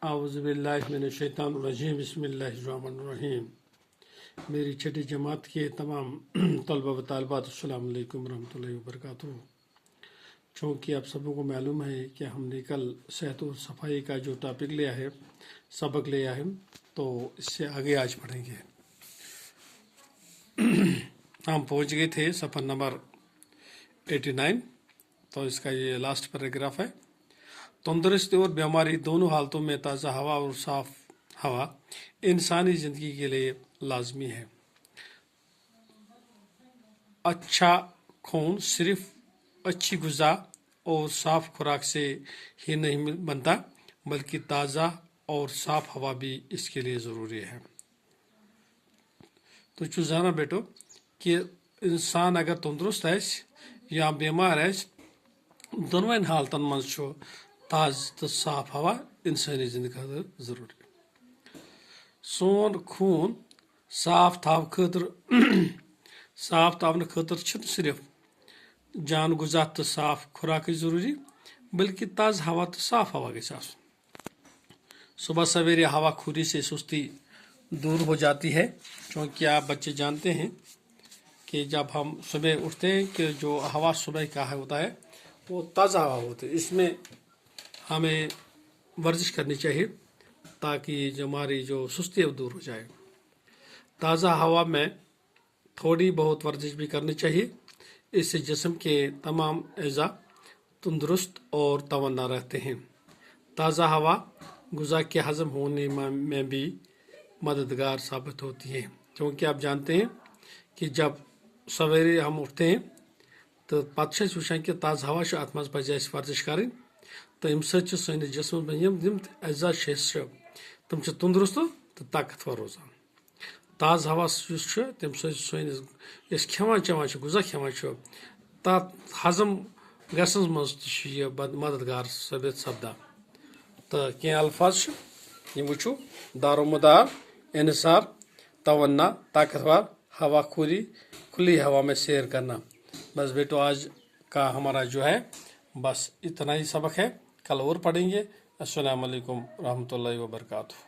आउज़ुबिल्लाहिमिनश्शैतानिर्रजीम बिस्मिल्लाहिर्रहमानिर्रहीम। मेरी छठी जमात के तमाम तलबा व तालिबात अस्सलाम वालेकुम रहमतुल्लाहि व बरकातुहू। चूँकि आप सबों को मालूम है कि हमने कल सेहत और सफाई का जो टॉपिक लिया है, सबक लिया है, तो इससे आगे आज पढ़ेंगे। हम पहुँच गए थे सफ़र नंबर 89, तो इसका ये लास्ट पैराग्राफ है। तंदुरुस्ती और बीमारी दोनों हालतों में ताज़ा हवा और साफ हवा इंसानी ज़िंदगी के लिए लाजमी है। अच्छा खून सिर्फ अच्छी ग़िज़ा और साफ खुराक से ही नहीं बनता, बल्कि ताज़ा और साफ हवा भी इसके लिए ज़रूरी है। तो जाना बेटो कि इंसान अगर तंदुरुस्त आसि या बीमार आसि, दोनों हालतन मज ताज़ तो साफ हवा इंसानी जिंदगी खतर जरूरी। सोन खून साफ थावन खतर सिर्फ जान गुज़ा तो साफ खुराक जरूरी, बल्कि ताज़ हवा तो साफ हवा गई। सुबह सवेरे हवा खुरी से सुस्ती दूर हो जाती है, क्योंकि आप बच्चे जानते हैं कि जब हम सुबह उठते हैं कि जो हवा सुबह का होता है वो ताज़ा हवा होती है। इसमें हमें वर्जिश करनी चाहिए ताकि जो हमारी जो सुस्ती है वो दूर हो जाए। ताज़ा हवा में थोड़ी बहुत वर्जिश भी करनी चाहिए, इससे जिस्म के तमाम अज़ा तंदुरुस्त और तवाना रहते हैं। ताज़ा हवा ग़िज़ा के हज़म होने में भी मददगार साबित होती है, क्योंकि आप जानते हैं कि जब सवेरे हम उठते हैं तो पत्त वुचान कि ताज़ा हवा अत मज पज़ अस वर्जिश करें, तो अम सैनिस जिस्म में अज़ा तम तंदुरुस्त तो ताकतवर रोजान। ताज़ हवा तम सैनिस खेवान चवान ग़िज़ा खेवान तथ हज़म गसनस मज मददगार साबित सपदान। तो कह अल्फाज वो दारोमदार इंसार तवन्ना ताकतवर हवा खुली हवा में सैर करना। बस बेटो आज का हमारा जो है बस इतना ही सबक है, कल और पढ़ेंगे। अस्सलाम वालेकुम रहमतुल्लाहि व बरकातुहू।